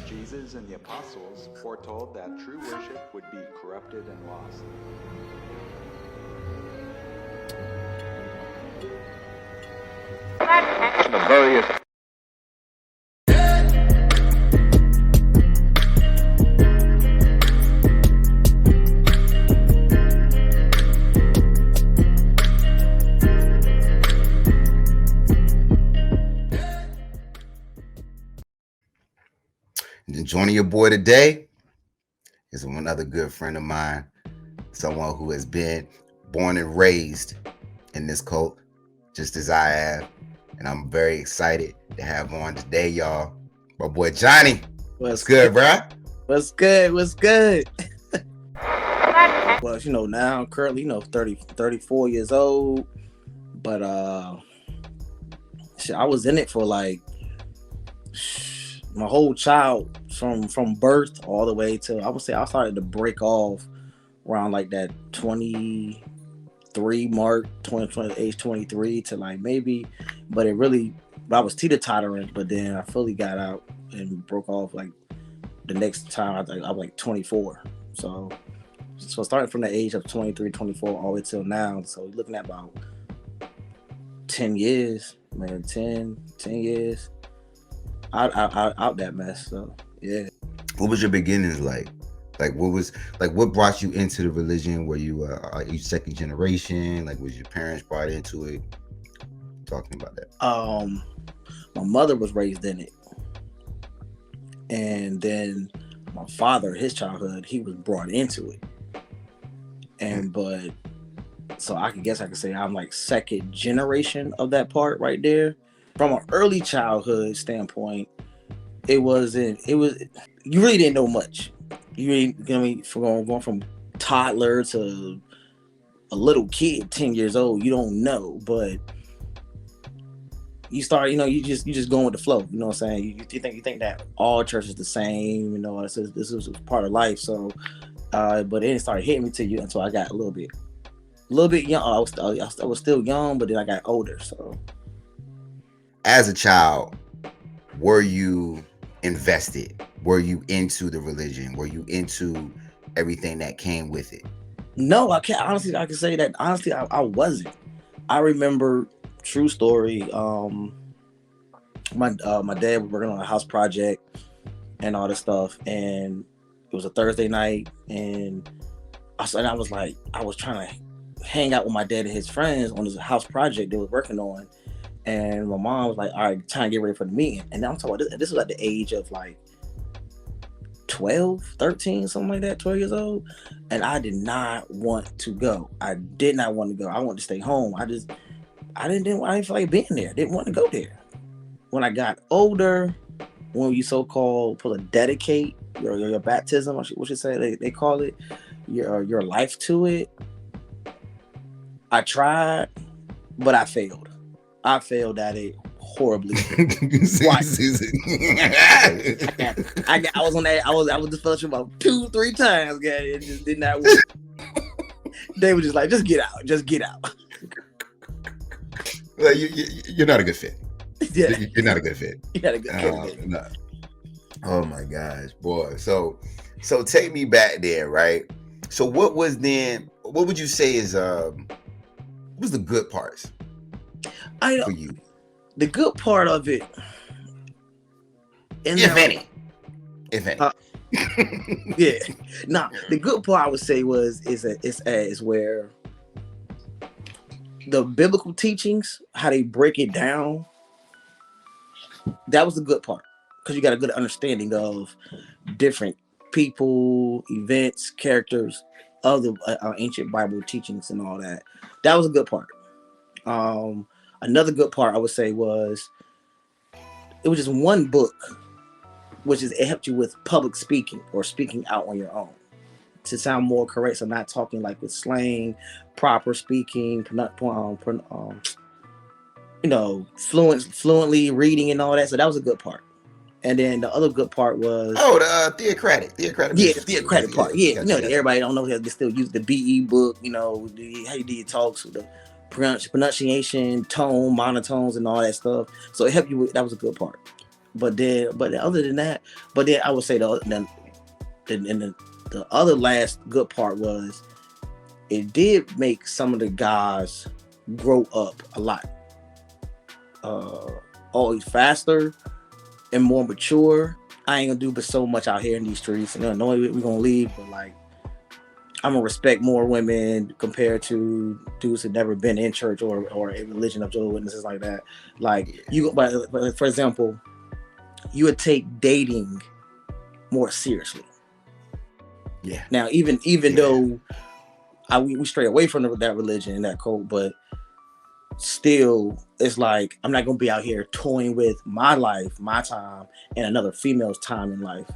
Jesus and the apostles foretold that true worship would be corrupted and lost. Varius. And joining your boy today is another good friend of mine, someone who has been born and raised in this cult, just as I have. And I'm very excited to have on today, y'all, my boy Johnny. What's good, bro? What's good? What's good? Well, now I'm currently, 34 years old, but I was in it for like my whole child from birth all the way to, I would say I started to break off around like that 23 mark, age 23 to like maybe, but I was teeter-tottering, but then I fully got out and broke off like the next time I was like 24. So starting from the age of 23, 24 all the way till now. So you're looking at about 10 years, man, 10 years out that mess. So yeah. What was your beginnings like? What brought you into the religion? Were you are you second generation? Like, was your parents brought into it? Talking about that. My mother was raised in it, and then my father, his childhood, he was brought into it. And but so I could say I'm like second generation of that part right there. From an early childhood standpoint, you really didn't know much. You really, from going from toddler to a little kid, 10 years old, you don't know, but you start, you just going with the flow. You know what I'm saying? You think that all church is the same. This is part of life. So, but it started hitting me until I got a little bit young. I was still young, but then I got older. So, as a child, were you invested? Were you into the religion? Were you into everything that came with it? No, I can't. Honestly, I can say that. Honestly, I wasn't. I remember, true story. My dad was working on a house project and all this stuff, and it was a Thursday night, and I was trying to hang out with my dad and his friends on this house project they were working on, and my mom was like, "All right, trying to get ready for the meeting." And I'm talking about this was at the age of like 12, 13, something like that, 12 years old. And I did not want to go. I did not want to go. I wanted to stay home. I didn't feel like being there. Didn't want to go there. When I got older, when you so-called put a dedicate your baptism, what you say they call it, your life to it, I tried, but I failed. I failed at it horribly. Why? I was on that. I was disfellowship about 2-3 times, guys. It just did not work. They were just like, just get out. Well, you're not a good fit. Yeah. You're not a good fit. You're not a good fit. No. Oh my gosh, boy. So take me back there, right? So what would you say is what was the good parts for you? The good part of it, if any. Yeah. Nah, the good part I would say is where the biblical teachings, how they break it down, that was the good part, because you got a good understanding of different people, events, characters of the ancient Bible teachings and all that. That was a good part. Another good part I would say was it was just one book, which is it helped you with public speaking or speaking out on your own to sound more correct. So not talking like with slang, proper speaking, fluently reading and all that. So that was a good part. And then the other good part was the theocratic. Yeah, the theocratic part. Yeah, everybody don't know how they still use the BE book. How you do your talks with the pronunciation, tone, monotones, and all that stuff. So it helped you with, that was a good part. but other than that, but then I would say the other last good part was it did make some of the guys grow up a lot, always faster and more mature. I ain't gonna do but so much out here in these streets. You know, we're gonna leave, but like I'm gonna respect more women compared to dudes that never been in church or a religion of Jehovah's Witnesses like that. Like but for example, you would take dating more seriously. Yeah. Now, even though we stray away from that religion and that cult, but still, it's like I'm not gonna be out here toying with my life, my time, and another female's time in life.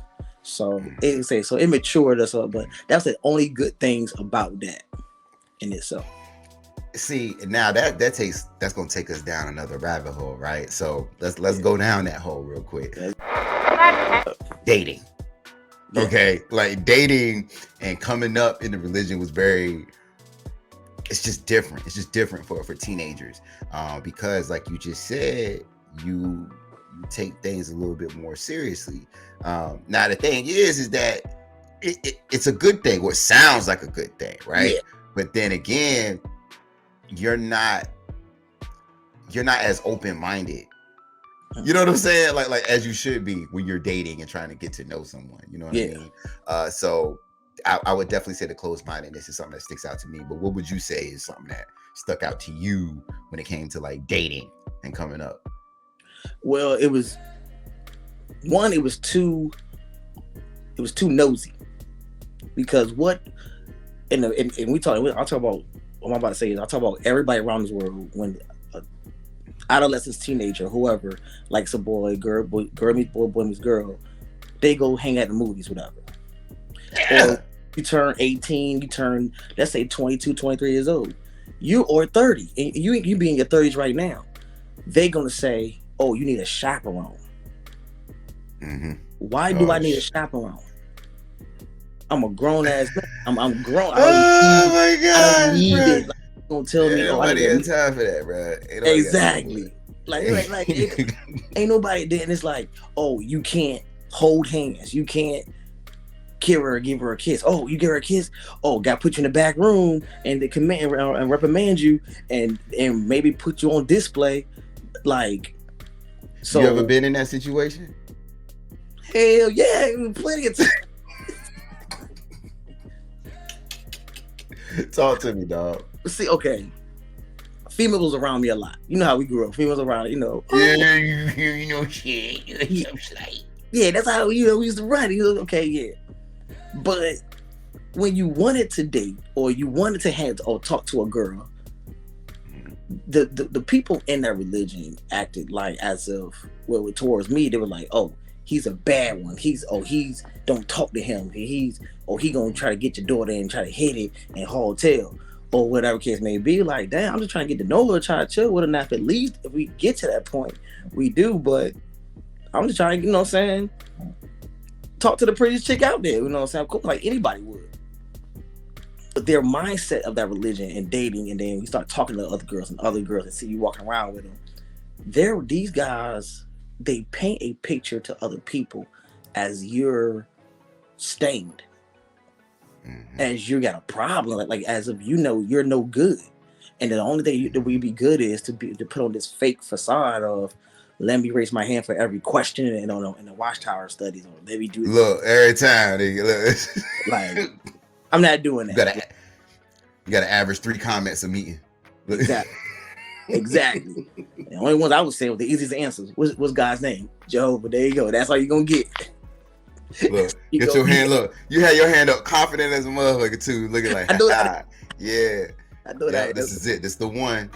So it matured us up, but that's the only good things about that in itself. See, now that's gonna take us down another rabbit hole, right? So let's go down that hole real quick. Dating. Yeah. Okay, like dating and coming up in the religion was it's just different. It's just different for teenagers, because like you just said, you take things a little bit more seriously. Now the thing is that it's a good thing, or it sounds like a good thing, right? Yeah. But then again, you're not as open-minded. You know what I'm saying? Like as you should be when you're dating and trying to get to know someone. You know what I mean? So I would definitely say the closed-mindedness is something that sticks out to me. But what would you say is something that stuck out to you when it came to like dating and coming up? Well, it was too nosy, because I'll talk about what I'm about to say is I'll talk about everybody around this world. When adolescent, teenager, whoever likes a boy, girl meets boy, boy meets girl, they go hang at the movies, whatever. Yeah. Or you turn 18, you turn, let's say 22, 23 years old, or 30, and you be in your 30s right now. They gonna say, oh, you need a chaperone. Mm-hmm. Why do I need a chaperone? I'm a grown ass man. I'm grown. My God! I don't need it. Like, don't tell me. Oh, I didn't have time for that, bro. Exactly. Like ain't nobody there. And it's like, oh, you can't hold hands. You can't give her a kiss. Oh, you give her a kiss. Oh, got to put you in the back room and they command and reprimand you and maybe put you on display. Like, so you ever been in that situation? Hell yeah, plenty of time. Talk to me, dog. See, okay. Females was around me a lot. You know how we grew up. Females around, you know. Yeah, you know shit. Yeah, that's how we used to run. Okay, yeah. But when you wanted to date or you wanted to have or talk to a girl, the people in that religion acted like as if towards me they were like, oh, he's a bad one. He's don't talk to him. He gonna try to get your daughter and try to hit it and haul tail or whatever case may be. Like, damn, I'm just trying to get to know her, try to chill with her. Now, if at least if we get to that point, we do. But I'm just trying to, you know what I'm saying, talk to the prettiest chick out there. You know what I'm saying? Cool, like anybody would. But their mindset of that religion and dating, and then you start talking to other girls and see you walking around with them. These guys, they paint a picture to other people as you're stained, as you got a problem, like as if you're no good, and the only thing that we be good is to put on this fake facade of let me raise my hand for every question and in the Watchtower studies, or let me do look every time. Look. Like I'm not doing that. You got to average 3 comments a meeting. Exactly. The only ones I would say with the easiest answers what's God's name? Jehovah. There you go. That's all you're gonna get. Look, get your hand. Look, you had your hand up, confident as a motherfucker too. Looking like, I know that. Yeah. I know that. This is it. This is the one.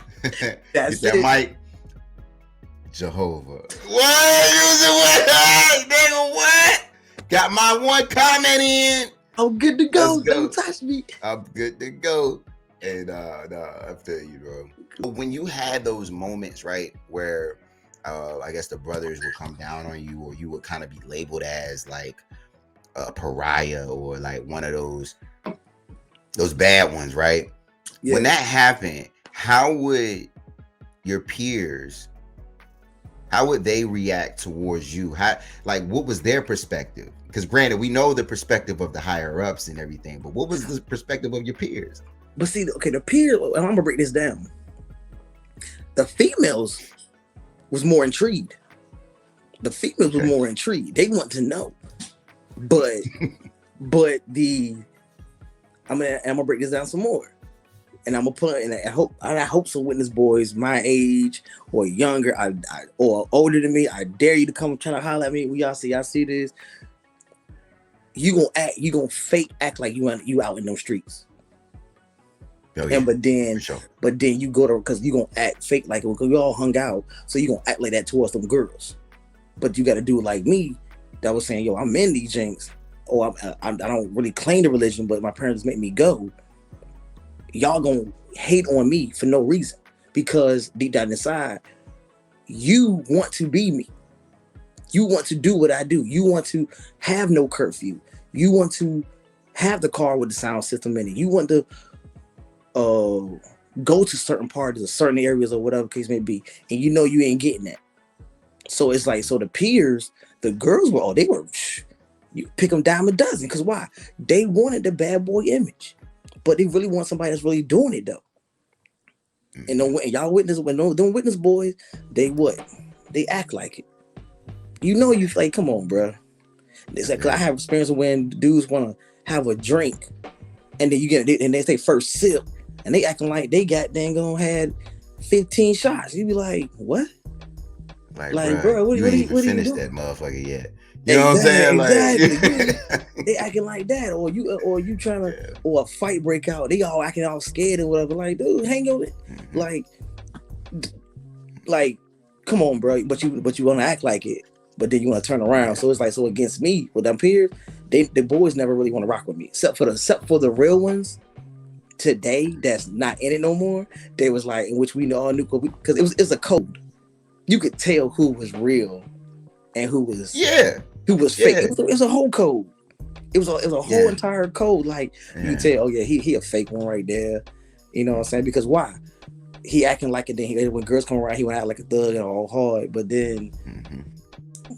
That's get that mic. Jehovah. What? Using what? Nigga, what? Got my one comment in. I'm good to go. Don't touch me. I'm good to go. And I feel you, bro. When you had those moments, right, where I guess the brothers would come down on you, or you would kind of be labeled as like a pariah or like one of those bad ones, right? Yeah. When that happened, how would your peers how would they react towards you? How, like, what was their perspective? Because granted, we know the perspective of the higher ups and everything, but what was the perspective of your peers? But see, okay, the peers, I'm gonna break this down. The females was more intrigued. The females was more intrigued. They want to know. But I'm gonna break this down some more. And I'm gonna put, and I hope some witness boys my age or younger, or older than me, I dare you to come try to holler at me. When y'all see this, you gonna fake act like you out in those streets. Oh, yeah. And but then Sure. you go to, because you gonna act fake like it, because we all hung out, so you gonna act like that towards them girls. But you got to do it like me, that was saying, yo, I'm in these jinks, or I don't really claim the religion, but my parents make me go. Y'all gonna hate on me for no reason, because deep down inside, you want to be me. You want to do what I do. You want to have no curfew. You want to have the car with the sound system in it. You want to go to certain parties or certain areas or whatever case may be, and you know you ain't getting that. So it's like, so the peers, the girls were, you pick them dime a dozen, because why? They wanted the bad boy image, but they really want somebody that's really doing it though. And y'all witness, when them witness boys, they act like it. You know, you like, come on, bro. It's like, 'cause I have experience when dudes want to have a drink, and then and they say first sip, and they acting like they got dang on had 15 shots. You be like, what? Like, bro, what you are ain't you even finished doing? that motherfucker yet. You know what I'm saying? Exactly. Like, they acting like that, or you trying to, or a fight break out. They all acting all scared and whatever. Like, dude, hang on, like, come on, bro. But you want to act like it, but then you want to turn around. So it's like, so against me with them peers, the boys never really want to rock with me, except for the real ones today that's not in it no more. They was like, in which we all knew, because it was a code. You could tell who was real and who was fake. It was a whole code. It was a whole entire code. Like, you can tell, oh yeah, he a fake one right there. You know what I'm saying? Because why? He acting like it. Then when girls come around, he would act like a thug and all hard. But then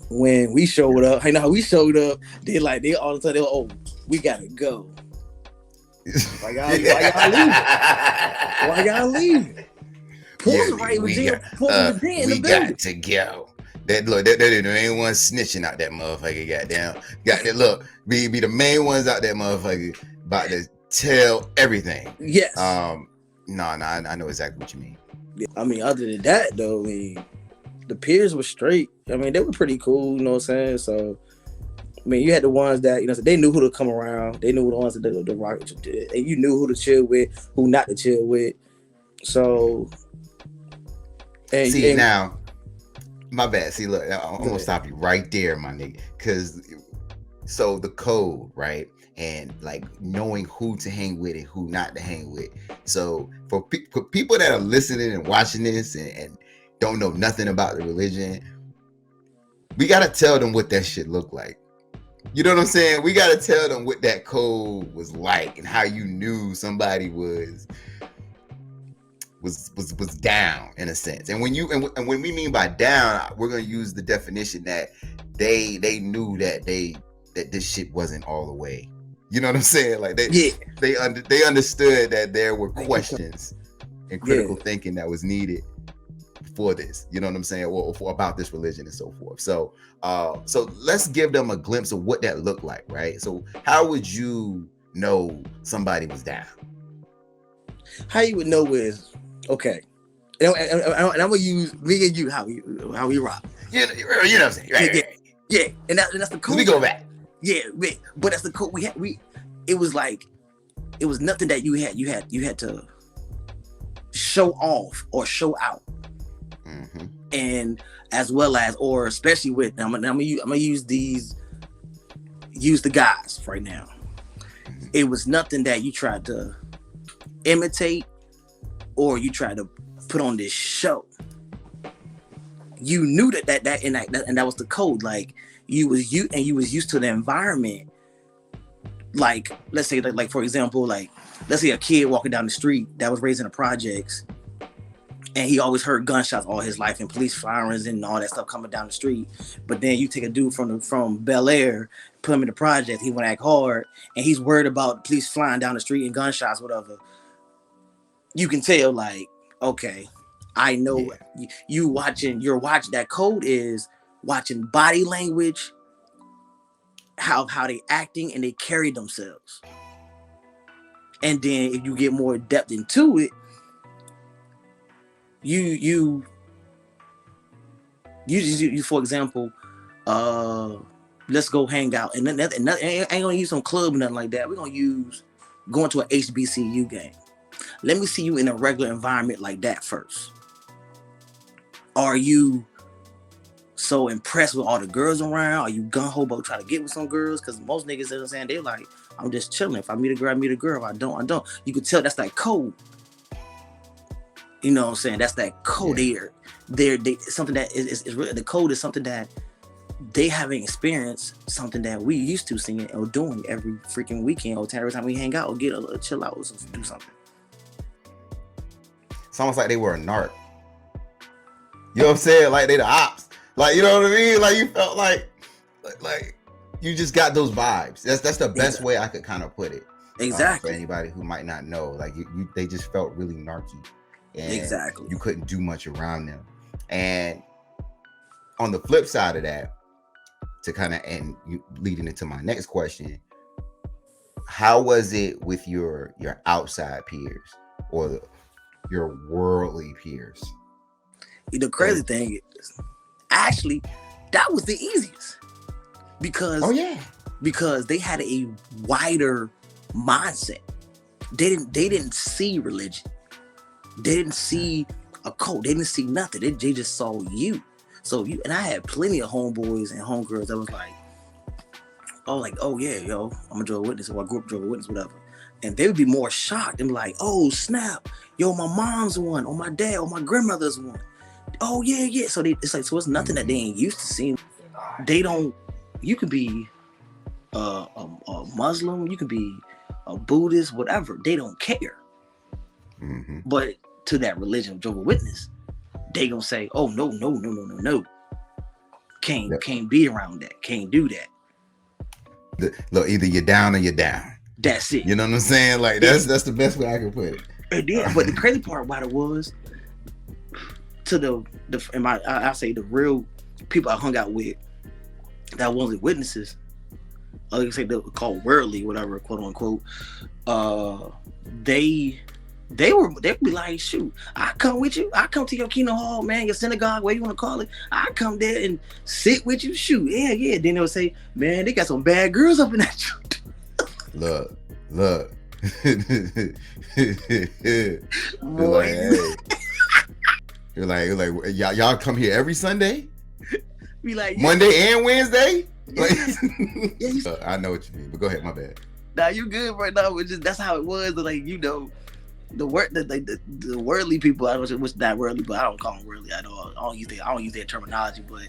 when we showed up, I know how we showed up. They all of a sudden, oh, we gotta go. Why y'all leaving? Why y'all leaving? We got to go. There ain't one snitching out that motherfucker. Goddamn, got that look. Be the main ones out that motherfucker about to tell everything. Yes. No, I know exactly what you mean. I mean, other than that though, I mean, the peers were straight. I mean, they were pretty cool. You know what I'm saying? So, I mean, you had the ones that, you know, they knew who to come around. They knew the ones that the rock, and you knew who to chill with, who not to chill with. So. Now, my bad. See, look, I'm gonna stop you right there, my nigga. Because, so the code, right? And like knowing who to hang with and who not to hang with. So for people that are listening and watching this and don't know nothing about the religion, we gotta tell them what that shit look like. You know what I'm saying? We gotta tell them what that code was like and how you knew somebody was down in a sense. And when and when we mean by down, we're gonna use the definition that they knew that this shit wasn't all the way. You know what I'm saying? Like they understood that there were questions and critical thinking that was needed for this. You know what I'm saying? Or about this religion and so forth. So let's give them a glimpse of what that looked like, right? So how would you know somebody was down? How you would know is, okay, and I'm gonna use me and you how we rock. You know what I'm saying? Right. Yeah. And that's the code. We go back. Yeah, but that's the code we had. It was like, it was nothing that you had to show off or show out. Mm-hmm. And as well as, or especially with, I'm gonna use the guys right now. Mm-hmm. It was nothing that you tried to imitate or you tried to put on this show. You knew that and that was the code. Like, you was used to the environment. Like, let's say like for example, like, let's say a kid walking down the street that was raised in the projects, and he always heard gunshots all his life and police firings and all that stuff coming down the street. But then you take a dude from Bel Air, put him in the project, he want to act hard, and he's worried about police flying down the street and gunshots, whatever. You can tell, like, okay, I know you're watching that code is watching body language, how they acting and they carry themselves. And then if you get more depth into it, you for example, let's go hang out, and ain't gonna use some club or nothing like that. We're gonna use going to an HBCU game. Let me see you in a regular environment like that first. Are you so impressed with all the girls around? Are you gun-ho about trying to get with some girls? Because most niggas, you know what I'm saying, they're like, I'm just chilling. If I meet a girl, I meet a girl. If I don't. You can tell that's that code. You know what I'm saying? That's that code. They something that is really, the code is something that they haven't experienced, something that we used to seeing or doing every freaking weekend or every time we hang out or get a chill out or do something. It's almost like they were a narc. You know what I'm saying? Like they the ops. Like, you know what I mean? Like you felt like you just got those vibes. That's the best way I could kind of put it. Exactly. For anybody who might not know, like they just felt really narky. And exactly. You couldn't do much around them. And on the flip side of that, to kind of and leading into my next question, how was it with your outside peers or your worldly peers? The crazy thing is, actually, that was the easiest because because they had a wider mindset. They didn't see religion. They didn't see a cult. They didn't see nothing. They just saw you. So you and I had plenty of homeboys and homegirls that was like, oh yeah, yo, I'm a Jehovah's Witness, or I grew up Jehovah's Witness, whatever. And they would be more shocked and be like, oh snap, yo, my mom's one, or my dad, or my grandmother's one. Oh yeah. So it's nothing that they ain't used to seeing. They don't. You could be a Muslim, you could be a Buddhist, whatever. They don't care. Mm-hmm. But to that religion of Jehovah's Witness, they gonna say, oh no. Can't be around that. Can't do that. Look, either you're down or you're down. That's it. You know what I'm saying? Like that's the best way I can put it. But the crazy part about it was, to I say the real people I hung out with that wasn't witnesses, like you say they're called worldly, whatever, quote unquote. They would be like, shoot, I come with you. I come to your Kingdom Hall, man, your synagogue, whatever you want to call it. I come there and sit with you. Shoot, yeah. Then they would say, man, they got some bad girls up in that truck. Look. You're like, y'all come here every Sunday? Be like, Monday and Wednesday? Yeah. I know what you mean, but go ahead, my bad. Nah, you good right now. That's how it was. Like, you know, the worldly people, I don't know what's not worldly, but I don't call them worldly at all. I don't use their terminology, but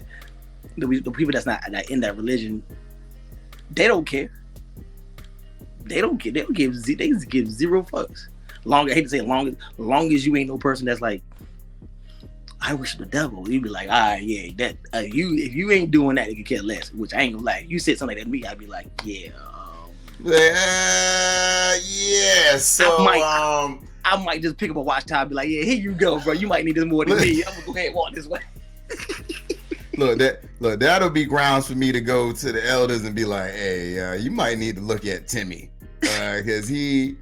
the people that's not in that religion, they don't care. They don't care. They give zero fucks. I hate to say long as you ain't no person that's like, I worship the devil. You be like, yeah, that if you ain't doing that, you can care less. Which I ain't gonna lie. You said something like that to me, I'd be like, yeah. So I might just pick up a watch time and be like, yeah, here you go, bro. You might need this more than me. I'm gonna go ahead and walk this way. Look, that'll be grounds for me to go to the elders and be like, hey, you might need to look at Timmy. Because he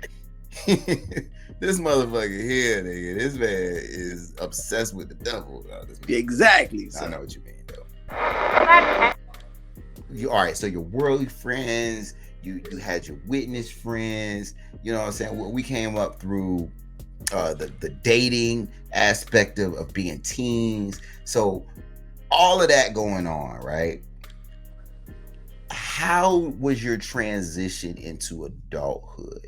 this motherfucker here, nigga, this man is obsessed with the devil. Exactly. I know what you mean, though. All right, so your worldly friends, you had your witness friends, you know what I'm saying? We came up through the dating aspect of being teens. So all of that going on, right? How was your transition into adulthood?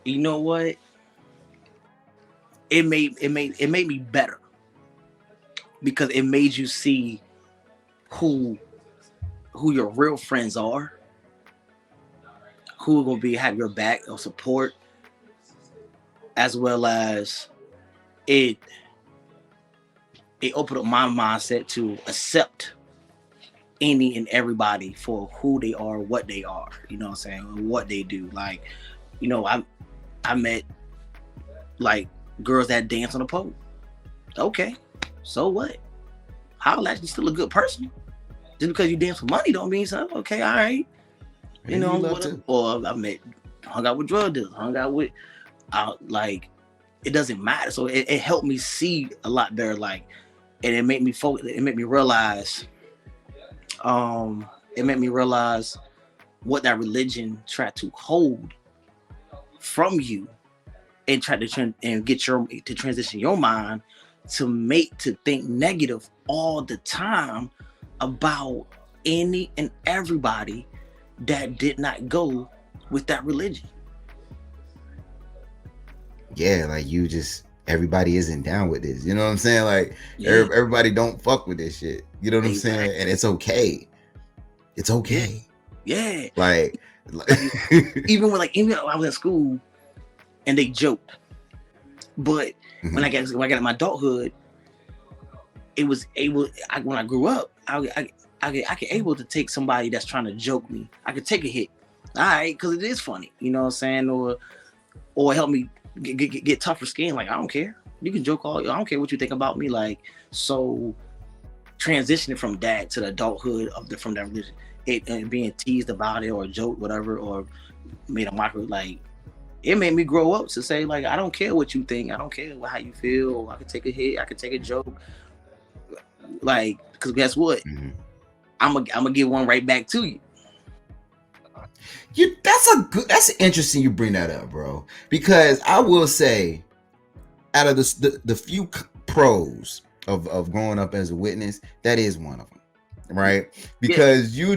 You know what? It made me better because it made you see who your real friends are, who are gonna have your back or support, as well as it opened up my mindset to accept any and everybody for who they are, what they are, you know what I'm saying, what they do. Like, you know, I met like girls that dance on the pole. Okay, so what? I'll actually still a good person. Just because you dance for money don't mean so. Okay, all right. You know, or I met, hung out with drug dealers, hung out with, like, it doesn't matter. So it helped me see a lot better, like, and it made me focus. It made me realize, what that religion tried to hold from you, and tried to transition your mind to think negative all the time about any and everybody that did not go with that religion. Yeah, like everybody isn't down with this. You know what I'm saying? Like, everybody don't fuck with this shit. You know what I'm saying? And it's okay. It's okay. Yeah. Like even when I was at school and they joked, but when I got in my adulthood, when I grew up, I could able to take somebody that's trying to joke me. I could take a hit, all right, because it is funny, you know what I'm saying, or help me get tougher skin. Like, I don't care. You can joke I don't care what you think about me. Like, so transitioning from that to the adulthood from that religion, and being teased about it or joked, whatever, or made a mockery, like, it made me grow up to say, like, I don't care what you think. I don't care how you feel. I can take a hit. I can take a joke. Like, because guess what? I'm gonna give one right back to you. That's interesting you bring that up, bro. Because I will say, out of the few pros of growing up as a witness, that is one of them, right? Because you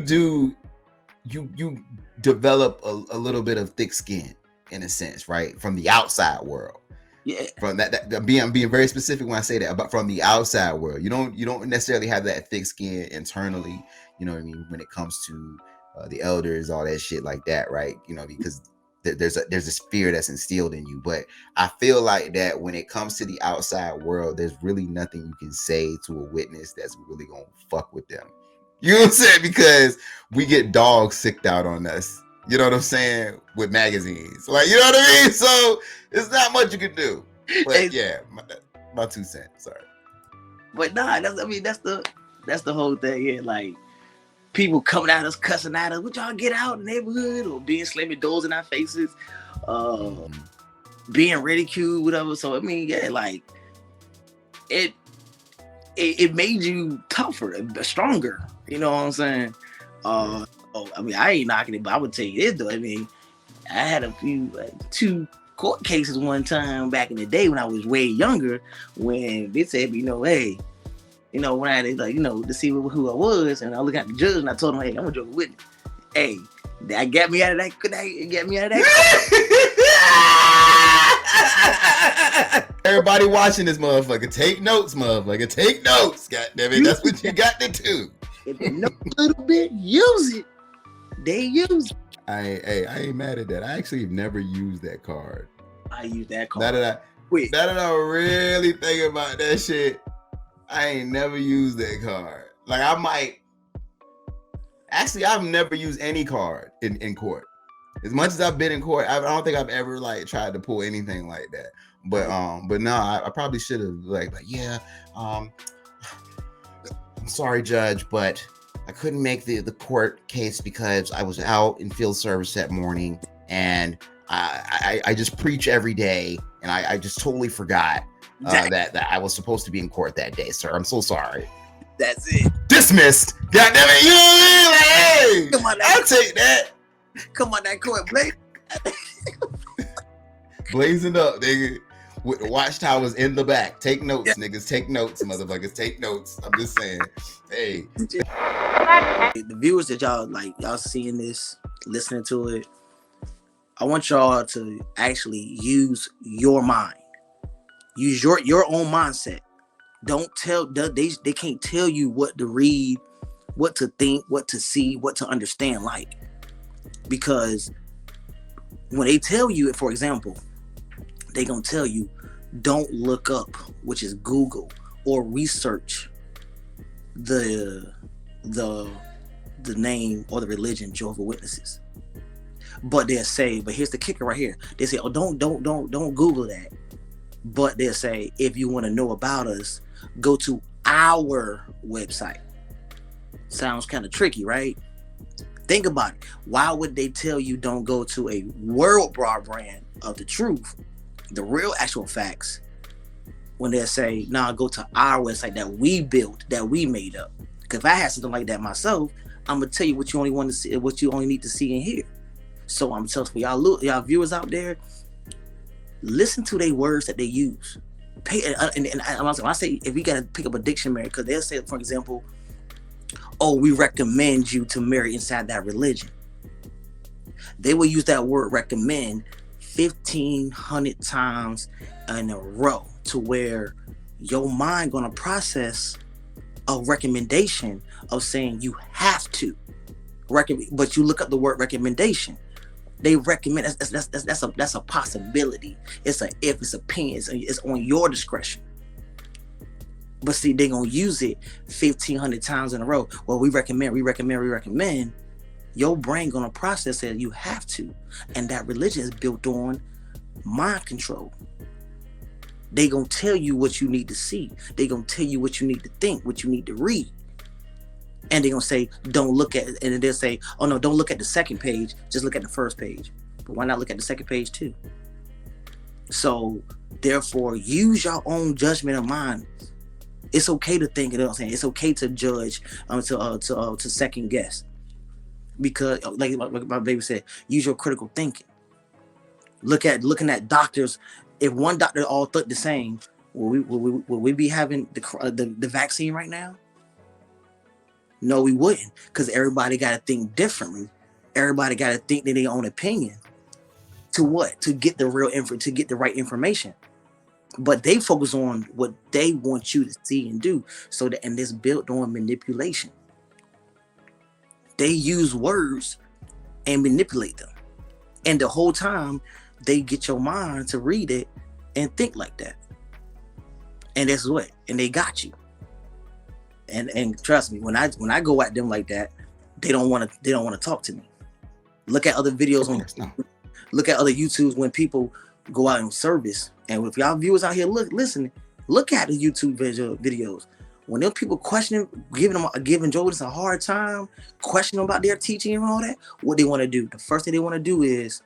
develop a little bit of thick skin, in a sense, right, from the outside world. Yeah. From that I'm being very specific when I say that, about from the outside world. You don't necessarily have that thick skin internally, you know what I mean, when it comes to the elders, all that shit like that, right? You know, because there's a fear that's instilled in you. But I feel like that when it comes to the outside world, there's really nothing you can say to a witness that's really gonna fuck with them. You know what I'm saying? Because we get dogs sicked out on us. You know what I'm saying? With magazines. Like, you know what I mean? So it's not much you can do. But yeah, my 2 cents. Sorry. But nah, that's the whole thing. Yeah, like, people coming at us, cussing at us, would y'all get out in the neighborhood, or being slamming doors in our faces, being ridiculed, whatever. So I mean, yeah, like, it made you tougher, stronger. You know what I'm saying? I mean, I ain't knocking it, but I would tell you this though. I mean, I had two court cases one time back in the day when I was way younger, when they said, you know, hey, you know, when I had, like, you know, to see who I was, and I looked at the judge and I told him, hey, I'm a Jehovah Witness. Hey, that got me out of that. Everybody watching this motherfucker, take notes, motherfucker. Take notes. God damn it, that's what you got to do. If they know a little bit, use it. They use it. I ain't mad at that. I actually have never used that card. I use that card. Now that I really think about that shit, I ain't never used that card. Like, I might. Actually, I've never used any card in court. As much as I've been in court, I don't think I've ever, like, tried to pull anything like that. But no, I probably should have, like, yeah. I'm sorry, Judge, but I couldn't make the court case because I was out in field service that morning, and I just preach every day, and I just totally forgot that I was supposed to be in court that day, sir. I'm so sorry. That's it. Dismissed. God damn it, you know what I mean? Like, hey, come on, I'll take that. Come on, that court, Blake. Blazing up, nigga. With the watchtowers in the back. Take notes, niggas. Take notes, motherfuckers. Take notes. I'm just saying. Hey. The viewers that y'all seeing this, listening to it, I want y'all to actually use your mind. Use your own mindset. Don't tell they can't tell you what to read, what to think, what to see, what to understand, like, because when they tell you, for example, They gonna tell you, don't look up, which is Google, or research the the name or the religion Jehovah Witnesses. But they'll say, but here's the kicker right here. They say, oh, don't Google that. But they'll say, if you want to know about us, go to our website. Sounds kind of tricky, right? Think about it. Why would they tell you don't go to a worldwide brand of the truth, the real actual facts, when they say, nah, go to our website that we built, that we made up? Because if I had something like that myself, I'm gonna tell you what you only want to see, what you only need to see and hear. So I'm telling y'all viewers out there, listen to their words that they use. Pay and when I say, if you gotta pick up a dictionary, because they'll say, for example, oh, we recommend you to marry inside that religion. They will use that word recommend 1,500 times in a row, to where your mind gonna process a recommendation of saying you have to recommend. But you look up the word recommendation, they recommend. That's a possibility. It's a if, it's opinion, it's on your discretion. But see, they gonna use it 1,500 times in a row. Well, we recommend. Your brain gonna process it. You have to, and that religion is built on mind control. They gonna tell you what you need to see. They gonna tell you what you need to think, what you need to read. And they gonna say, don't look at, and they'll say, oh no, don't look at the second page, just look at the first page. But why not look at the second page too? So therefore, use your own judgment of mind. It's okay to think, you know what I'm saying? It's okay to judge, to second guess. Because like my baby said, use your critical thinking. Looking at doctors. If one doctor all thought the same, will we be having the vaccine right now? No, we wouldn't, because everybody got to think differently. Everybody got to think in their own opinion. To what? To get the real info, to get the right information. But they focus on what they want you to see and do. So that, and this built on manipulation. They use words and manipulate them, and the whole time they get your mind to read it and think like that. And that's what, and they got you. And trust me, when I go at them like that, they don't want to talk to me. Look at other videos look at other YouTubes when people go out in service. And if y'all viewers out here look at the YouTube videos. When them people giving Jordan a hard time, questioning about their teaching and all that, what they want to do, the first thing they want to do is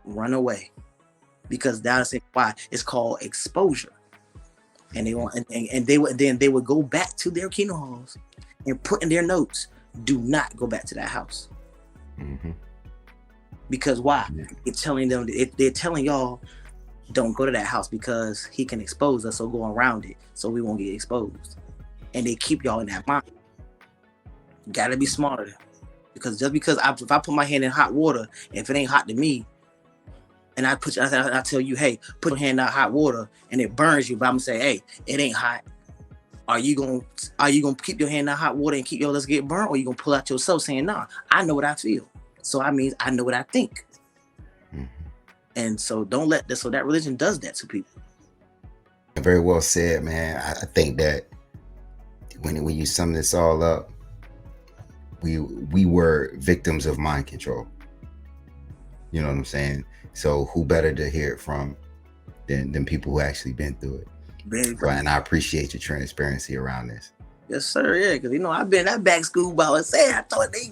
run away. Because that's why it's called exposure. And they want, and they would go back to their kingdom halls and put in their notes, do not go back to that house. Mm-hmm. Because why? They're telling y'all, don't go to that house because he can expose us, so go around it so we won't get exposed. And they keep y'all in that mind. Gotta be smarter. Because just because if I put my hand in hot water, if it ain't hot to me, and I tell you, hey, put your hand in hot water and it burns you, but I'm gonna say, hey, it ain't hot. Are you gonna keep your hand in hot water and keep your let's get burned, or you gonna pull out yourself saying, nah, I know what I feel. So I mean, I know what I think. Mm-hmm. And so so that religion does that to people. Very well said, man. I think that when you sum this all up, we were victims of mind control. You know what I'm saying? So who better to hear it from than people who actually been through it? Right. And I appreciate your transparency around this. Yes, sir. Yeah, because I've been that back school by saying I thought they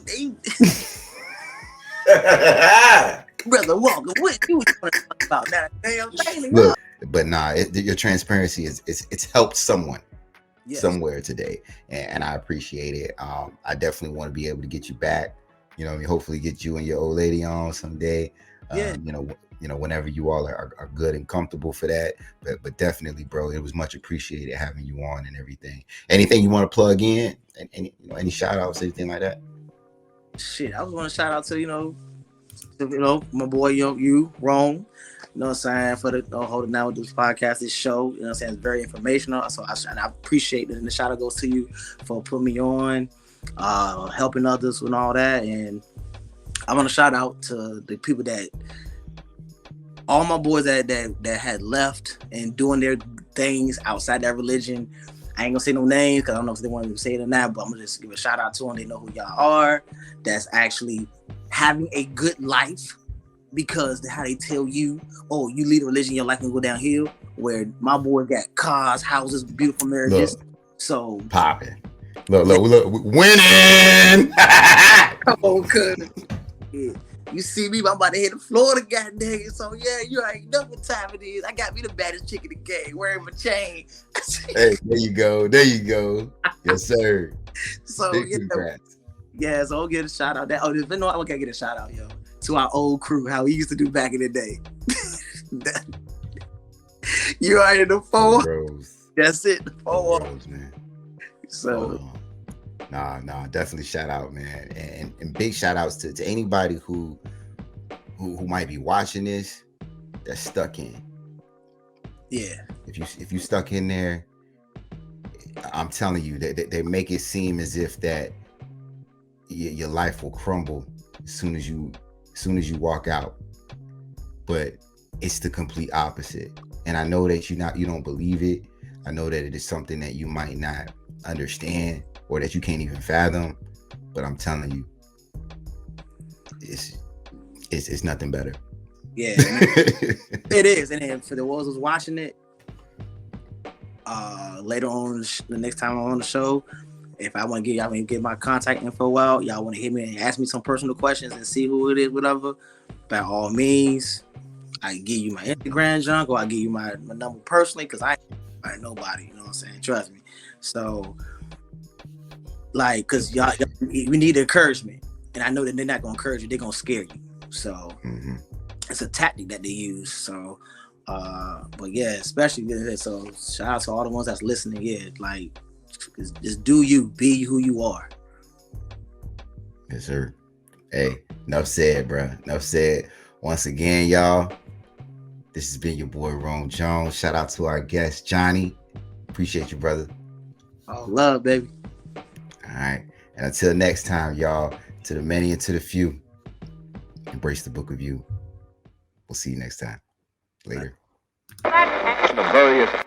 Brother Walker, what you was talking about that damn thing? Look, but nah, your transparency it's helped someone. Yes. Somewhere today, and I appreciate it. I definitely want to be able to get you back. Hopefully get you and your old lady on someday. Yeah. Whenever you all are good and comfortable for that. But definitely, bro, it was much appreciated having you on and everything. Anything you want to plug in? Any shout outs, anything like that? Shit, I was going to shout out to my boy, you wrong. You know what I'm saying? For the holding down with this podcast, this show, you know what I'm saying? It's very informational. So I appreciate it. And the shout out goes to you for putting me on, helping others and all that. And I want to shout out to the people that all my boys that had left and doing their things outside that religion. I ain't gonna say no names because I don't know if they want to say it or not, but I'm gonna just give a shout out to them. They know who y'all are. That's actually having a good life, because how they tell you, oh, you leave a religion, your life can go downhill. Where my boys got cars, houses, beautiful marriages. Look, so popping. Look, winning. oh, good. Yeah. You see me, I'm about to hit the Florida, goddamn. So yeah, you already know what time it is. I got me the baddest chick in the game, wearing my chain. Hey, there you go. Yes, sir. So Big yeah, congrats. yeah. So I'll get a shout out. That I'm gonna get a shout out, yo, to our old crew, how we used to do back in the day. You already the four. Bros. That's it, the four. Bros, man. So. Nah, definitely shout out, man, and big shout outs to anybody who might be watching this that's stuck in. Yeah. If you stuck in there, I'm telling you that they make it seem as if that your life will crumble as soon as you walk out, but it's the complete opposite. And I know that you don't believe it. I know that it is something that you might not understand or that you can't even fathom, but I'm telling you, it's nothing better. Yeah, it is. And then for the ones who's watching it, later on the next time I'm on the show, if I want to get my contact info out, y'all want to hit me and ask me some personal questions and see who it is, whatever, by all means, I give you my Instagram junk, or I give you my number personally, because I ain't nobody, you know what I'm saying? Trust me. So, like, because y'all, we need encouragement, and I know that they're not gonna encourage you; they're gonna scare you. So, it's a tactic that they use. So, but yeah, especially so. Shout out to all the ones that's listening. Yeah, like, just do you, be who you are. Yes, sir. Hey, enough said, bro. Enough said. Once again, y'all, this has been your boy Rome Jones. Shout out to our guest Johnny. Appreciate you, brother. Oh, love, baby. All right. And until next time, y'all, to the many and to the few, embrace the book of you. We'll see you next time. Later. The Varius